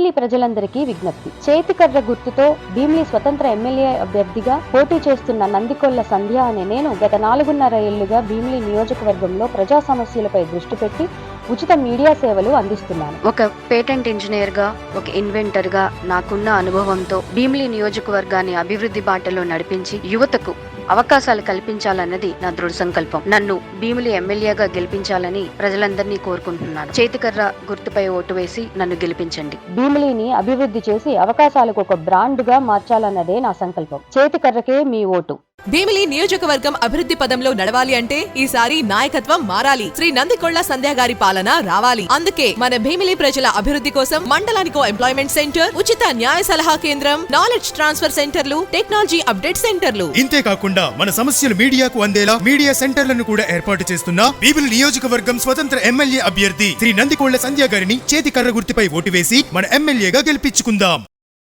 భీమిలి ప్రజలందరికీ విజ్ఞప్తి. చేతికర్ర గుర్తుతో భీమిలి స్వతంత్ర ఎమ్మెల్యే అభ్యర్థిగా పోటీ చేస్తున్న నందికొల్ల సంధ్య అనే నేను గత 4.5 ఏళ్లుగా భీమిలి నియోజకవర్గంలో ప్రజా సమస్యలపై దృష్టి పెట్టి ఉచిత మీడియా సేవలు అందిస్తున్నాను. ఒక పేటెంట్ ఇంజనీర్ గా, ఒక ఇన్వెంటర్ గా నాకున్న అనుభవంతో భీమిలి నియోజకవర్గాన్ని అభివృద్ధి బాటలో నడిపించి యువతకు అవకాశాలు కల్పించాలన్నది నా దృఢ సంకల్పం. నన్ను భీమిలి ఎమ్మెల్యేగా గెలిపించాలని ప్రజలందరినీ కోరుకుంటున్నాను. చేతికర్ర గుర్తుపై ఓటు వేసి నన్ను గెలిపించండి. భీమిలిని అభివృద్ధి చేసి అవకాశాలకు ఒక బ్రాండ్ గా మార్చాలన్నదే నా సంకల్పం. చేతికర్రకే మీ ఓటు. భీమిలి నియోజకవర్గం అభివృద్ధి పదంలో నడవాలి అంటే ఈసారి నాయకత్వం మారాలి. శ్రీ నందికొళ్ల సంధ్య గారి పాలన రావాలి. అందుకే మన భీమిలి ప్రజల అభివృద్ధి కోసం మండలానికో ఎంప్లాయ్మెంట్ సెంటర్, ఉచిత న్యాయ సలహా కేంద్రం, నాలెడ్జ్ ట్రాన్స్ఫర్ సెంటర్లు, టెక్నాలజీ అప్డేట్ సెంటర్లు, ఇంతేకాకుండా మన సమస్యలు మీడియాకు అందేలా మీడియా సెంటర్లను కూడా ఏర్పాటు చేస్తున్న భీమిలి నియోజకవర్గం స్వతంత్ర ఎమ్మెల్యే అభ్యర్థి శ్రీ నందికొళ్ల సంధ్య గారిని చేతికర్ర గుర్తుపై ఓటు వేసి మన ఎమ్మెల్యేగా గెలిపించుకుందాం.